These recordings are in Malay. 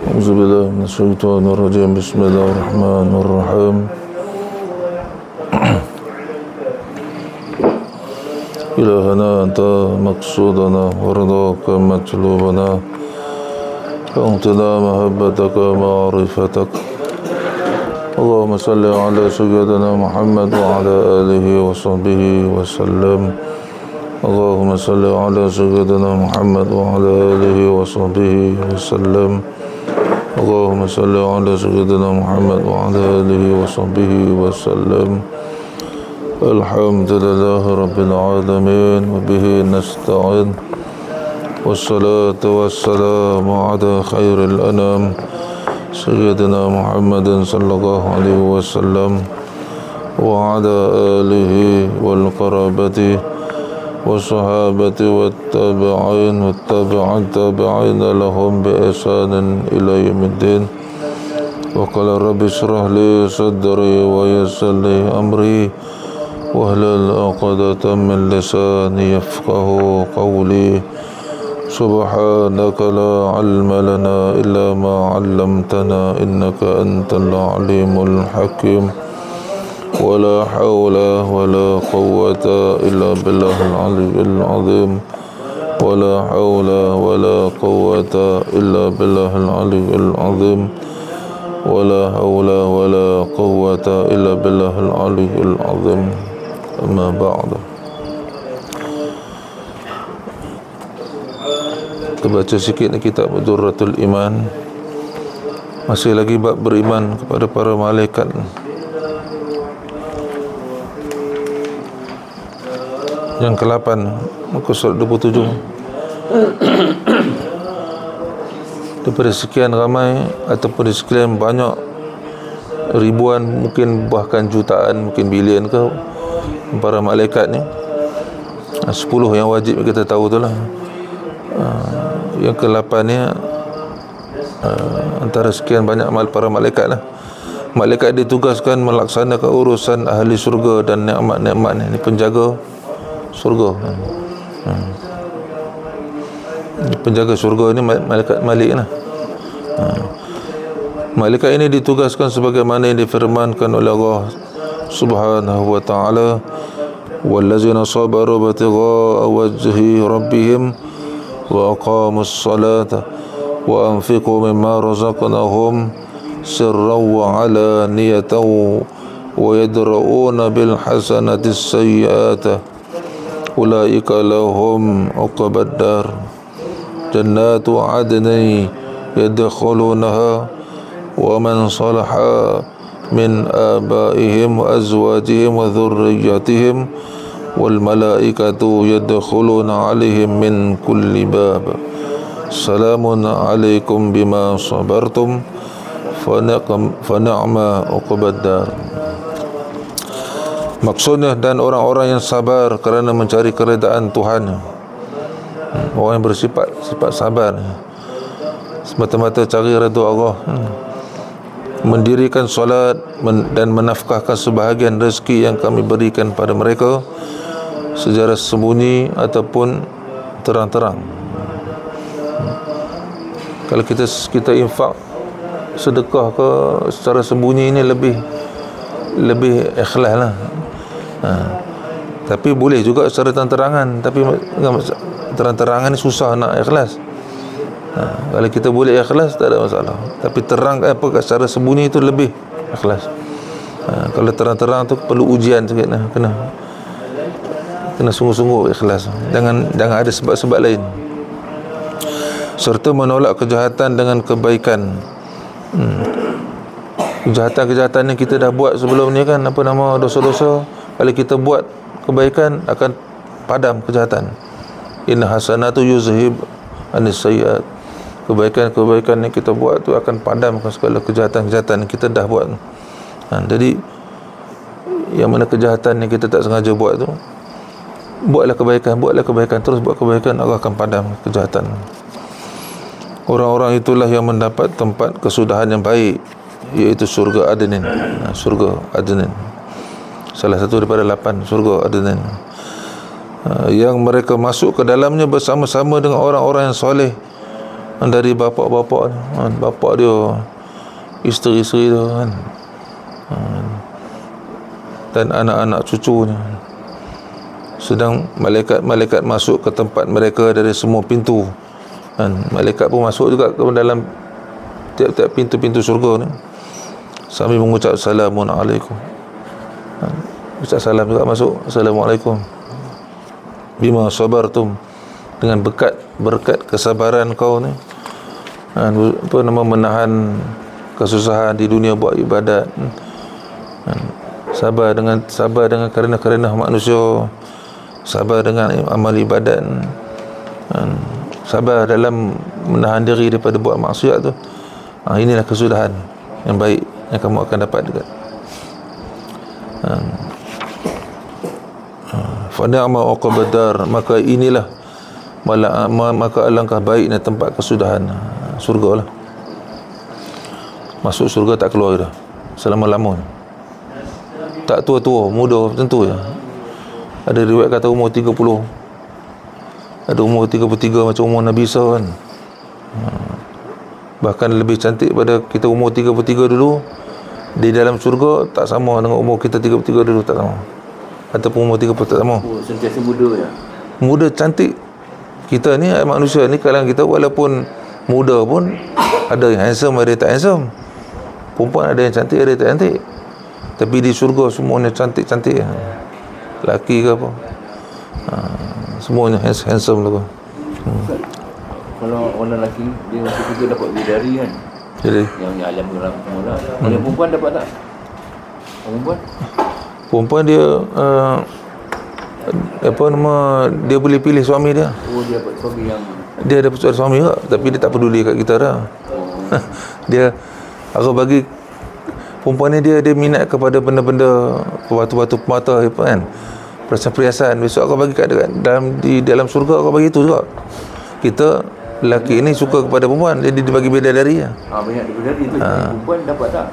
أعوذ بالله من الشيطان الرجيم بسم الله الرحمن الرحيم إلهنا أنت مقصودنا ورضاك مطلوبنا فأعطنا محبتك ومعرفتك اللهم صل على سيدنا محمد وعلى آله وصحبه وسلم اللهم صل على سيدنا محمد وعلى آله وصحبه وسلم اللهم صل على سيدنا محمد وعلى آله وصحبه وسلم الحمد لله رب العالمين وبه نستعين والصلاة والسلام على خير الأنام سيدنا محمد صلى الله عليه وسلم وعلى آله والقرابة والصحابة والتابعين والتابعين لهم بإحسان إلى يوم الدين وقال رب اشرح لي صدري ويسر لي أمري واحلل عقدة من لساني يفقه قولي سبحانك لا علم لنا إلا ما علمتنا إنك أنت العليم الحكيم ولا حول ولا قوة إلا بالله العلي العظيم ولا حول ولا قوة إلا بالله العلي العظيم ولا حول ولا قوة إلا بالله العلي العظيم أما بعد. Kita baca sikit kitab Durratul Iman. Masih lagi bab beriman kepada para malaikat. Yang ke-8 muka surat 27. Daripada sekian ramai ataupun sekian banyak ribuan, mungkin bahkan jutaan, mungkin bilion ke para malaikat ni, 10 yang wajib kita tahu tu lah. Yang ke-8 ni antara sekian banyak para malaikat lah. Malaikat ditugaskan melaksanakan urusan ahli surga dan nikmat-nikmat ni, penjaga surga. Penjaga surga ni malaikat Malik lah. Malaikat ini ditugaskan sebagaimana yang difirmankan oleh Allah Subhanahu wa ta'ala, wallazina sabaru batigha'a wajhi rabbihim wa aqamus salata wa anfiqu mimma razaqnahum sirran wa alaniyatan wa yadra'una bil hasanati sayyi'ata ulaika lahum uqbad dar jannatu adnin yadkhulunaha wa man salaha min abaihim wa azwajihim wa dhurriyyatihim wal malaikatu yadkhuluna alaihim min kulli bab salamun alaikum bima sabartum fa ni'ma uqbad dar. Maksudnya, dan orang-orang yang sabar kerana mencari keredaan Tuhan, orang yang bersifat sabar, semata-mata cari redha Allah, mendirikan solat dan menafkahkan sebahagian rezeki yang kami berikan pada mereka secara sembunyi ataupun terang-terang. Kalau kita infak sedekah ke secara sembunyi, ini lebih ikhlas lah. Tapi boleh juga secara terang-terangan, tapi terang-terangan ni susah nak ikhlas. Kalau kita boleh ikhlas tak ada masalah, tapi terang secara sembunyi itu lebih ikhlas. Kalau terang-terang tu perlu ujian sikit lah, kena sungguh-sungguh ikhlas. Jangan ada sebab-sebab lain. Serta menolak kejahatan dengan kebaikan. Kejahatan-kejahatan yang kita dah buat sebelum ni kan, dosa-dosa, kalau kita buat kebaikan akan padam kejahatan. Inna hasanatu yuzhib anis sayyiat. Kebaikan-kebaikan yang kita buat tu akan padamkan segala kejahatan-kejahatan yang kita dah buat. Jadi yang mana kejahatan yang kita tak sengaja buat tu, buatlah kebaikan, terus buat kebaikan, Allah akan padam kejahatan. Orang-orang itulah yang mendapat tempat kesudahan yang baik, iaitu surga Adnin. Surga Adnin, salah satu daripada 8 surga Adnin, yang mereka masuk ke dalamnya bersama-sama dengan orang-orang yang soleh dari bapak-bapak kan, bapak dia, isteri-isteri dia kan, dan anak-anak cucunya. Sedang malaikat-malaikat masuk ke tempat mereka dari semua pintu kan. Malaikat pun masuk juga ke dalam tiap-tiap pintu-pintu syurga ni sambil mengucap salamun alaikum kan. Ucap salam juga masuk, assalamualaikum bima sabartum, dengan berkat kesabaran kau ni kan, apa nama, menahan kesusahan di dunia buat ibadat kan. Sabar dengan kerana manusia, sabar dengan amal ibadat kan. Sabar dalam menahan diri daripada buat maksiat tu. Inilah kesudahan yang baik yang kamu akan dapat juga. Fa ni'ma uqbadar, maka inilah maka alangkah baiknya tempat kesudahan, surga lah. Masuk surga tak keluar dah selama-lamanya. Tak tua-tua, muda tentu ya. Ada riwayat kata umur 30, ada umur 33 macam umur Nabi Isa kan. Bahkan lebih cantik pada kita umur 33 dulu. Di dalam surga tak sama dengan umur kita 33 dulu, tak sama. Ataupun umur 30 tak sama. Sentiasa muda ya. Muda cantik. Kita ni manusia ni, kalangan kita walaupun muda pun ada yang handsome, ada yang tak handsome. Perempuan ada yang cantik, ada yang tak cantik. Tapi di surga semuanya cantik-cantik. Lelaki ke apa, semuanya handsome tu. Kalau orang lelaki dia masa kita dapat bidadari kan, jadi yang alam geram semua lah. Kalau perempuan dapat tak? Perempuan dia apa nama, dia boleh pilih suami dia. Oh, dia dapat suami yang Dia ada suami juga, tapi dia tak peduli kat kita dah. Dia, aku bagi perempuan ni, dia minat kepada benda-benda batu-batu permata apa kan, perhiasan. Besok aku bagi kat di dalam surga, aku bagi itu juga. Kita lelaki ni suka kepada perempuan, jadi dibagi bidadari lah. banyak bidadari tu. Perempuan dapat tak?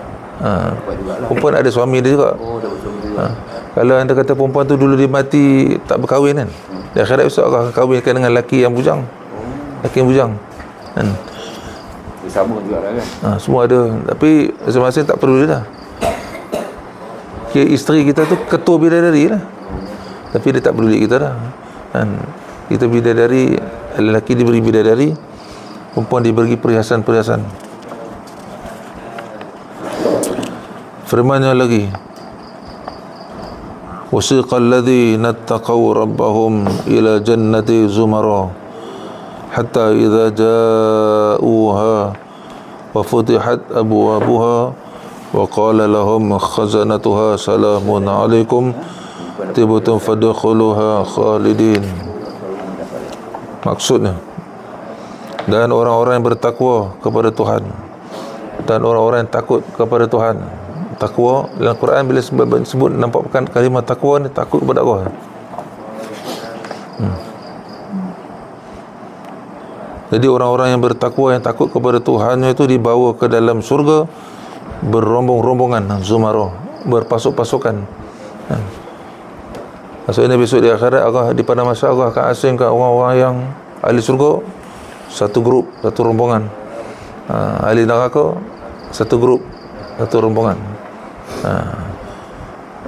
Dapat jugalah. Perempuan ada suami dia juga. Oh, dapat suami dia. Kalau anda kata perempuan tu dulu dia mati tak berkahwin kan, di akhirat besok akan kahwinkan dengan lelaki yang bujang. Lelaki yang bujang kan. Sama juga lah kan. Semua ada. Tapi masing-masing tak perlu dia dah. Isteri kita tu ketua bidadari lah, tapi dia tak peduli kita dah kan. Kita bidadari, lelaki diberi bidadari, perempuan diberi perhiasan-perhiasan. Firman-Nya lagi, wasiqal ladzina ittaqaw rabbahum ila jannati zumara hatta idza ja'uha wa futihat abwabuha wa qala lahum khazanatuha salamun alaikum tibtum fadkhuluha khalidin. Maksudnya, dan orang-orang yang bertakwa kepada Tuhan, dan orang-orang yang takut kepada Tuhan. Takwa dalam Quran bila sebut nampakkan kalimah takwa ni, takut kepada Allah. Jadi orang-orang yang bertakwa, yang takut kepada Tuhannya itu dibawa ke dalam surga berombong-rombongan, zumara, berpasuk-pasukan. Maksudnya besok di akhirat Allah, di pada masa Allah akan asingkan orang-orang yang ahli surga satu grup, satu rombongan. Ahli neraka satu grup, satu rombongan.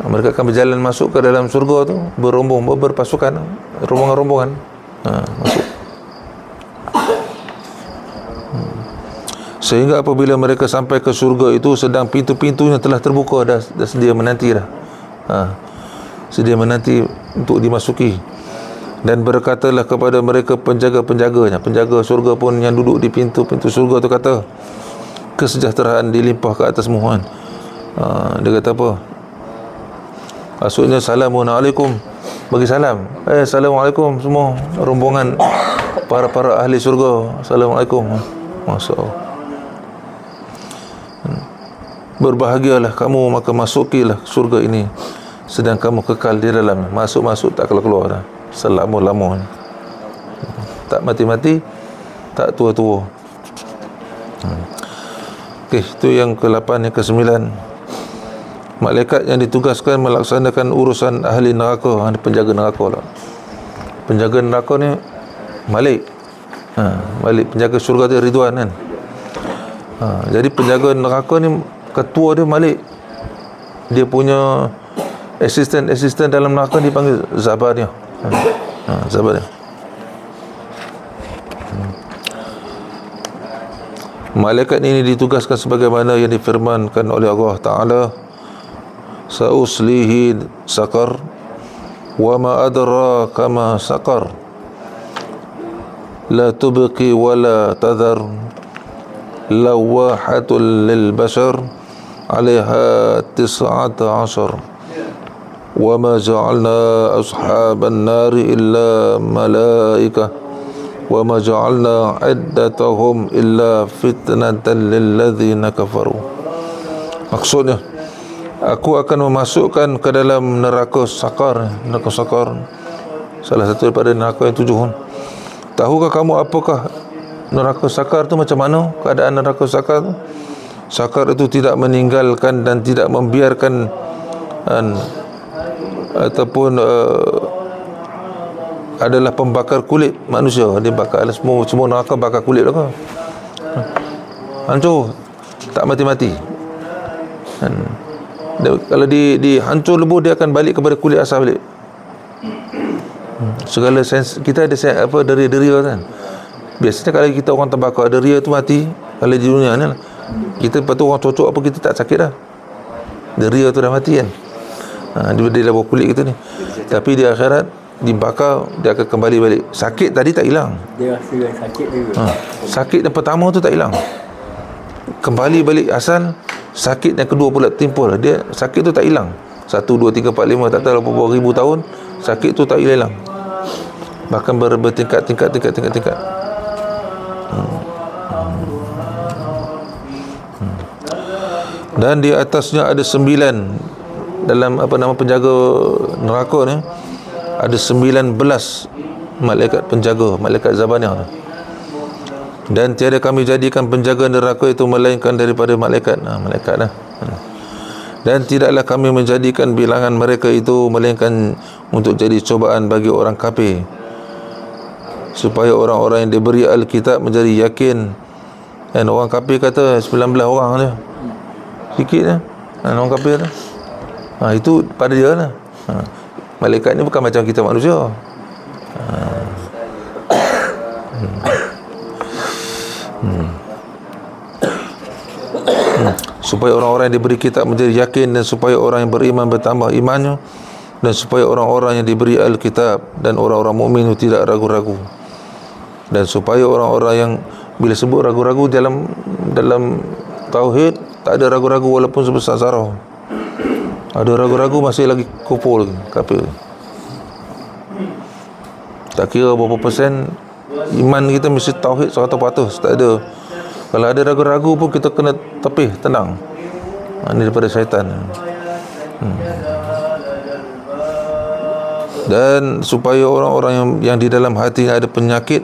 Mereka akan berjalan masuk ke dalam surga tu berombong, berpasukan, rombongan-rombongan masuk. Sehingga apabila mereka sampai ke surga itu, sedang pintu-pintunya telah terbuka, dah sedia menanti dah. Sedia menanti untuk dimasuki. Dan berkatalah kepada mereka penjaga-penjaganya, penjaga surga pun yang duduk di pintu-pintu surga tu kata, kesejahteraan dilimpah ke atasmu kan. Dia kata apa? Maksudnya salamun alaikum, bagi salam. Assalamualaikum semua rombongan para ahli surga. Assalamualaikum. Masya-Allah. Berbahagialah kamu, maka masukilah surga ini sedang kamu kekal di dalam. Masuk tak keluar dah selama-lamanya. Tak mati-mati, tak tua-tua. Okey, itu yang ke-8. Yang ke-9, malaikat yang ditugaskan melaksanakan urusan ahli neraka, penjaga neraka lah. Penjaga neraka ni Malik Malik penjaga syurga tu Ridwan kan. Jadi penjaga neraka ni ketua dia Malik. Dia punya asisten dalam neraka dipanggil Zabaniah. Zabaniah. Malaikat ini ditugaskan sebagaimana yang difirmankan oleh Allah Ta'ala, sa'uslihi sakar wa ma adraka ma sakar la tubqi wa la tadhar lawahatul lil bashar 'alaiha 19 wa ma ja'alna ashaban nari illa malaikah wa ma ja'alna 'iddatahum illa fitnatan lil ladzina kafaru. Maksudnya, aku akan memasukkan ke dalam neraka sakar. Salah satu daripada neraka yang 7. Tahukah kamu apakah neraka sakar tu, macam mana keadaan neraka sakar tu? Sakar itu tidak meninggalkan dan tidak membiarkan ataupun adalah pembakar kulit manusia. Dia bakar semua neraka bakar kulit lah. Hancur, tak mati-mati. Kalau di hancur lebur, dia akan balik kepada kulit asal balik. Segala sens, kita ada deria kan. Biasanya kalau kita orang terbakar deria tu mati. Kalau di dunia ni lah, kita lepas tu orang cocok apa, kita tak sakit dah. Deria tu dah mati kan. Dia dah kulit kita ni. Tapi di akhirat dibakar, dia akan kembali balik. Sakit tadi tak hilang. Dia rasa sakit juga. Sakit yang pertama tu tak hilang, kembali balik asal. Sakit yang kedua pula timpul. Dia sakit tu tak hilang. 1, 2, 3, 4, 5, tak tahu berapa ribu tahun, sakit tu tak hilang. Bahkan bertingkat. Dan di atasnya ada 9 dalam penjaga neraka ni. Ada 19 malaikat penjaga, malaikat Zabaniah. Dan tiada kami jadikan penjaga neraka itu melainkan daripada malaikat. Malaikat lah. Dan tidaklah kami menjadikan bilangan mereka itu melainkan untuk jadi cobaan bagi orang kafir, supaya orang-orang yang diberi Alkitab menjadi yakin. Dan orang kafir kata 19 orang je, sikit lah orang kafir lah. Itu pada dia lah. Malaikat ni bukan macam kita manusia. Supaya orang-orang yang diberi kitab menjadi yakin, dan supaya orang yang beriman bertambah imannya, dan supaya orang-orang yang diberi Alkitab dan orang-orang mukmin tidak ragu-ragu, dan supaya orang-orang yang bila sebut ragu-ragu dalam tauhid, tak ada ragu-ragu walaupun sebesar zarah. Ada ragu-ragu masih lagi kufur lagi, kafir. Tak kira berapa persen iman kita mesti tauhid 100%, tak ada. Kalau ada ragu-ragu pun kita kena tepih, tenang. Ini daripada syaitan. Dan supaya orang-orang yang di dalam hati ada penyakit,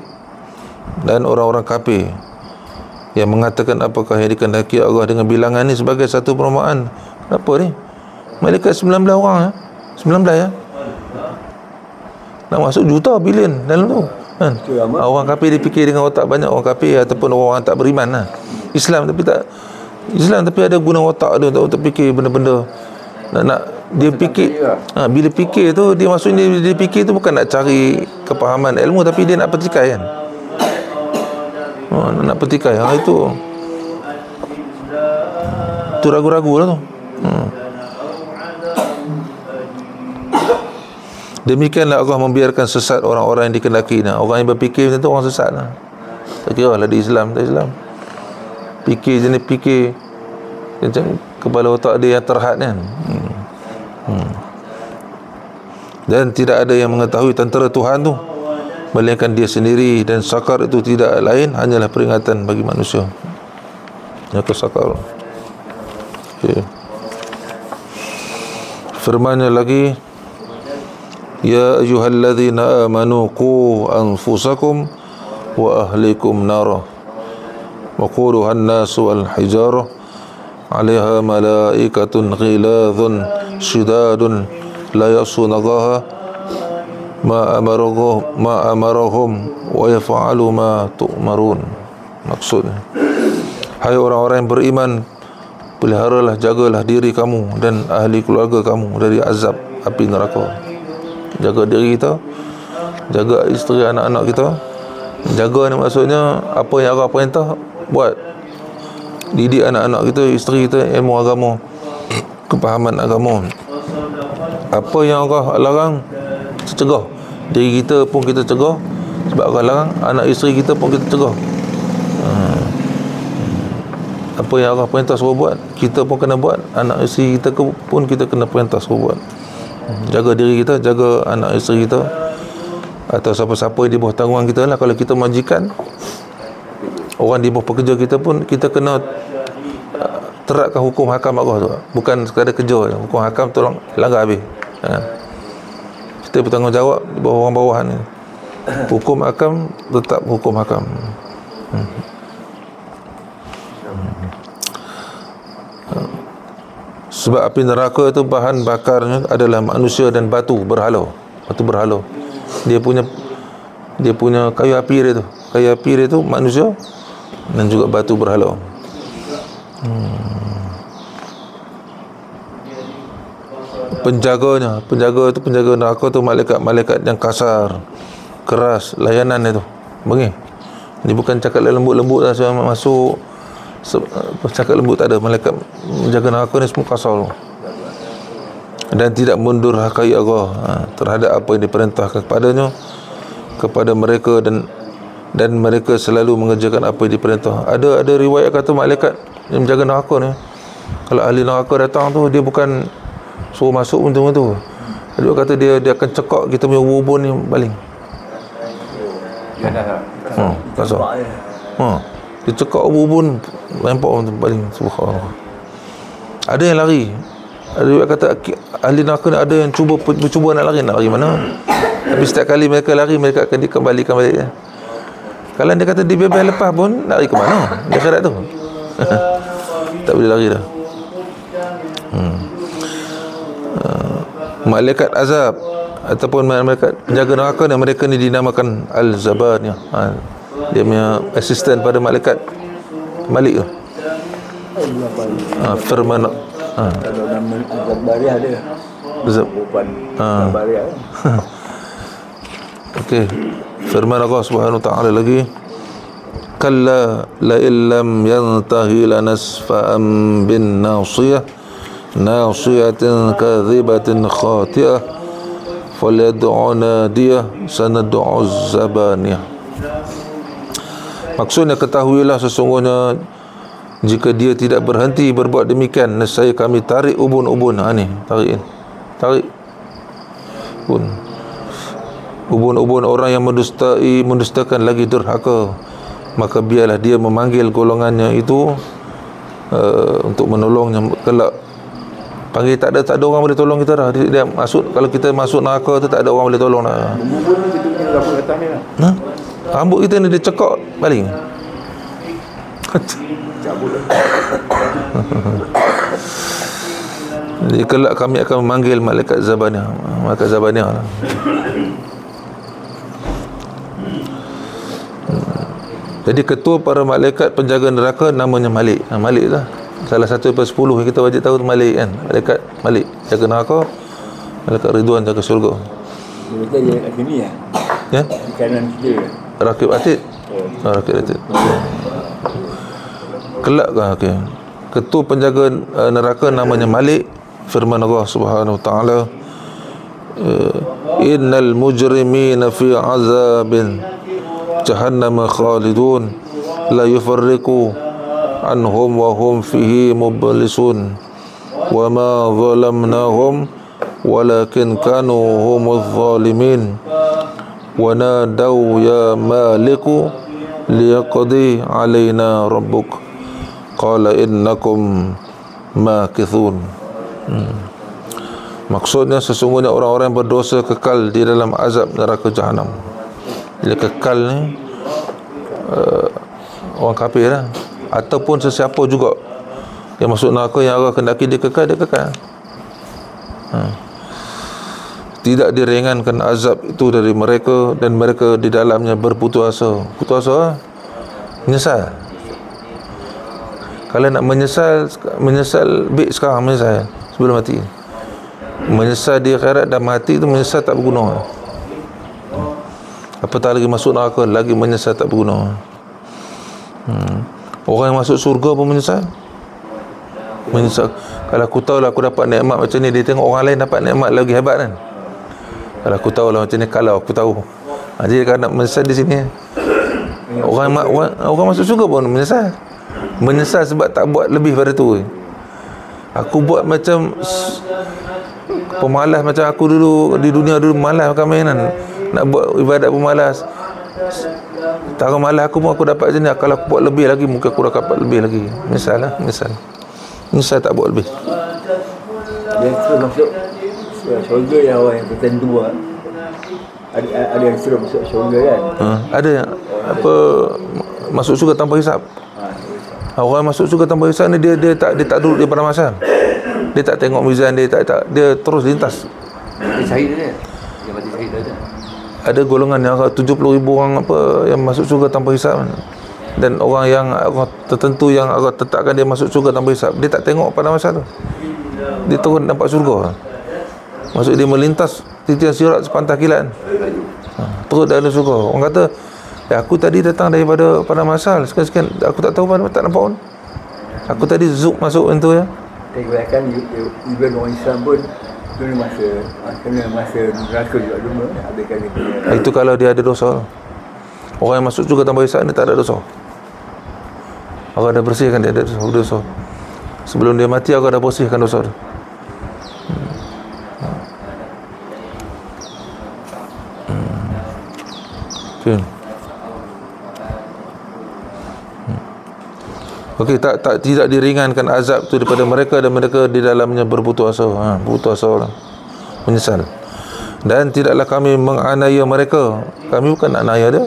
dan orang-orang kafir yang mengatakan apakah yang dikehendaki Allah dengan bilangan ni sebagai satu perumpamaan. Apa ni? Malaikat 19 orang ya? 19 ya? Nak masuk juta, bilion dalam tu kan? Orang kafir dia fikir dengan otak banyak, orang kafir ataupun orang tak beriman lah. Islam tapi ada guna otak dia untuk fikir benda-benda. Nak dia fikir, bila fikir tu, dia maksudnya dia fikir tu bukan nak cari kepahaman ilmu, tapi dia nak petikai kan. Nak petikai. Itu ragu-ragu lah tu. Demikianlah Allah membiarkan sesat orang-orang yang dikehendaki. Orang yang berfikir macam tu orang sesat lah. Tak kira lah di Islam, tak Islam. Fikir jenis fikir macam kepala otak dia yang terhad kan. Dan tidak ada yang mengetahui tentera Tuhan tu melainkan dia sendiri, dan sakar itu tidak lain hanyalah peringatan bagi manusia. Nyata sakar. Firman-Nya lagi, ya ayyuhalladzina amanu qu anfusakum wa ahlikum nara wa quduha an-nasu wal hijarah 'alaiha malaikatun ghilazun shidadun la ya'sunallaha ma amarahum wa yaf'alu ma tu'marun. Maksudnya, hai orang-orang yang beriman, peliharalah, jagalah diri kamu dan ahli keluarga kamu dari azab api neraka. Jaga diri kita, jaga isteri anak-anak kita. Jaga ni maksudnya apa yang Allah perintah buat. Didik anak-anak kita, isteri kita ilmu agama, kepahaman agama. Apa yang Allah larang, kita cegah. Diri kita pun kita cegah, sebab Allah larang. Anak isteri kita pun kita cegah. Apa yang Allah perintah suruh buat, kita pun kena buat. Anak isteri kita pun kita kena perintah suruh buat. Jaga diri kita, jaga anak isteri kita, atau siapa-siapa yang di bawah tanggungan kita lah. Kalau kita majikan, orang di bawah pekerja kita pun, kita kena terapkan hukum hakam Allah tu. Bukan sekadar kerja je. Hukum hakam tolong langgar habis. Kita bertanggungjawab di bawah orang bawahan ni. Hukum hakam tetap hukum hakam. Sebab api neraka itu bahan bakarnya adalah manusia dan batu berhala. Batu berhala. Dia punya kayu api dia tu. Kayu api dia tu manusia dan juga batu berhala. Penjaga neraka tu malaikat-malaikat yang kasar, keras, layanan dia tu. Bengih. Dia bukan cakap lembut-lembut lah, sebab masuk cakap lembut tak ada. Malaikat menjaga neraka ni semua kasar tu. Dan tidak mendurhakai Allah terhadap apa yang diperintahkan kepadanya, kepada mereka, dan mereka selalu mengerjakan apa yang diperintah. Ada riwayat kata malaikat yang menjaga neraka ni, kalau ahli neraka datang tu, dia bukan suruh masuk betul-betul. Dia kata dia akan cekak kita punya ubun ni baling. Kasar. Dia cekak ubun lempar untuk baling. Subhanallah. Ada yang lari. Ada yang kata ahli neraka ni ada yang bercuba nak lari mana. Tapi setiap kali mereka lari, mereka akan dikembalikan balik. Kalau dia kata dibebas lepas pun, nak lari ke mana? Dia akhirat tu. Tak boleh lari dah. Malaikat azab ataupun malaikat penjaga neraka ni, mereka ni dinamakan Al-Zabaniyah. Dia punya asisten pada malaikat Malik tu. Firman Kalau nama Zabariah dia. Zabariah. Okey. Firman Allah Subhanahu wa taala lagi, kalla la illam yantahi lanasfa'an bin nasiyah nasiyatin kadhibatin khati'ah falyad'u nadiyah sanad'u zabaniyah. Maksudnya, ketahuilah sesungguhnya jika dia tidak berhenti berbuat demikian, nescaya kami tarik ubun-ubun. Ni tarik ubun orang yang mendustakan lagi durhaka, maka biarlah dia memanggil golongannya itu untuk menolongnya kelak. Panggil tak ada orang boleh tolong kita dah. Dia masuk, kalau kita masuk neraka tu tak ada orang boleh tolong dah. Ubun tu kita punya rambut atas ni lah. Rambut kita ni dia cekak baling. Cabut lah. Jadi kelak kami akan memanggil malaikat Zabaniyah. Malaikat Zabaniyah lah. Jadi ketua para malaikat penjaga neraka namanya Malik. Malik lah. Salah satu daripada 10 yang kita wajib tahu tu Malik kan. Malaikat Malik jaga neraka, malaikat Ridwan jaga syurga. Mereka dia kat sini lah. Ya? Di kanan kita. Rakib Atid. Rakib Atid. Kelak kan, okey. Ketua penjaga neraka namanya Malik. Firman Allah Subhanahu wa taala, innal mujrimina fi azabin jahannam khalidun la yufarriqu anhum wa hum fihi mublisun wa ma zalamnahum walakin kanu humuz zalimin wa nadaw ya maliku liyaqdi alaina rabbuk qala innakum makithun. Maksudnya, sesungguhnya orang-orang yang berdosa kekal di dalam azab neraka jahanam. Bila kekal ni orang kafir lah, ataupun sesiapa juga yang masuk neraka yang Allah kendaki dia kekal, dia kekal. tidak diringankan azab itu dari mereka dan mereka di dalamnya berputus asa. Putus asa, menyesal. Kalau nak menyesal baik sekarang menyesal sebelum mati. Menyesal di akhirat dan mati itu menyesal tak berguna. Apatah lagi masuk neraka, lagi menyesal tak berguna. Orang yang masuk surga pun menyesal. Kalau aku tahu lah aku dapat nikmat macam ni, dia tengok orang lain dapat nikmat lagi hebat kan. Kalau aku tahu lah macam ni, kalau aku tahu. Jadi kalau nak menyesal di sini, orang masuk surga pun menyesal. Menyesal sebab tak buat lebih pada tu. Aku buat macam pemalas, macam aku dulu di dunia dulu malas makan mainan, nak buat ibadat pemalas. Tak malas aku pun aku dapat macam ni. Kalau aku buat lebih lagi, mungkin aku dapat lebih lagi. Menyesal lah, menyesal tak buat lebih. Dia suruh masuk syurga yang orang yang tertentu lah. Ada yang suruh masuk syurga kan. Ada yang masuk syurga tanpa hisap. Orang masuk syurga tanpa hisap ni dia tak duduk di padang mahsyar. Dia tak tengok mizan, dia terus lintas. Dia syahid dia. Dia mati syahid dia. Ada golongan yang 70,000 orang yang masuk syurga tanpa hisap. Dan orang tertentu yang Allah tetapkan dia masuk syurga tanpa hisap, dia tak tengok padang mahsyar tu. Dia turun nampak syurga. Maksud dia melintas titian sirat sepantas kilat. Terus dalam syurga. Orang kata, aku tadi datang daripada padang mahsyar, sekian-sekian aku tak tahu mana, tak nampak pun. Aku tadi zoom masuk pintu ya. Kebanyakan even orang Islam pun kena masa neraka juga dulu habiskan dia punya. Itu kalau dia ada dosa. Orang yang masuk juga tanpa hisab ni tak ada dosa. Allah dah bersihkan dia ada dosa. Sebelum dia mati Allah dah bersihkan dosa tu. Okay. Okey, tidak diringankan azab tu daripada mereka dan mereka di dalamnya berputus asa. Putus asa orang. Menyesal. Dan tidaklah kami menganiaya mereka. Kami bukan nak naya dia.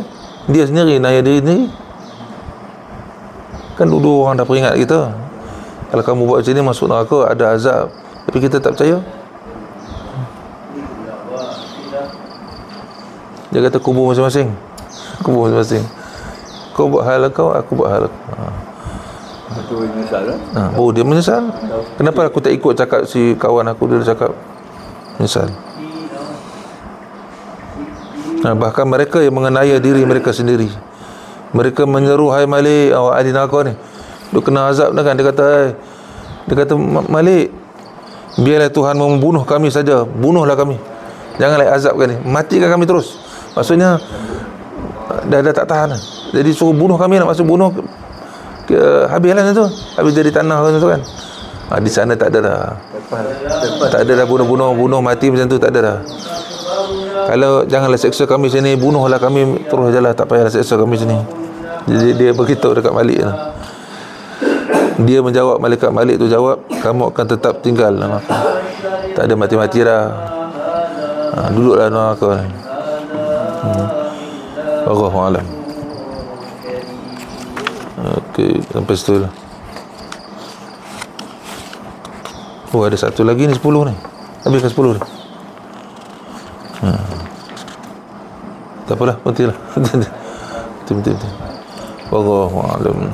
Dia sendiri naya diri sendiri. Kan dulu orang dah peringat kita. Kalau kamu buat macam ni masuk neraka ada azab. Tapi kita tak percaya. Dia kata kubur masing-masing. Kubur masing-masing. Kau buat hal kau, aku buat hal aku. Itu menyesal lah. Oh, dia menyesal. Kenapa aku tak ikut cakap si kawan aku, dia cakap menyesal. Bahkan mereka yang menganiaya diri mereka sendiri. Mereka menyeru, hai Malik, ahli neraka ni, dia kena azab dah kan. Dia kata Malik, biarlah Tuhan membunuh kami saja, bunuhlah kami, janganlah azabkan ni, matikan kami terus. Maksudnya dah tak tahan. Jadi suruh bunuh kami, nak masuk bunuh habislah tu, habis jadi tanah tu kan. Di sana tak ada dah. Tak ada dah bunuh mati macam tu, tak ada dah. Kalau janganlah seksa kami sini, bunuhlah kami terus je lah, tak payahlah seksa kami sini. Jadi dia beritahu dekat Malik lah. Dia menjawab, malaikat Malik tu jawab, kamu akan tetap tinggal dalam neraka. Tak ada mati-mati dah. Duduklah neraka ni. Wallahu a'lam. Okey, sampai situ lah. Oh, ada satu lagi ni, 10 ni. Habiskan 10 ni. Tak apalah, berhentilah. Berhenti. Wallahu a'lam.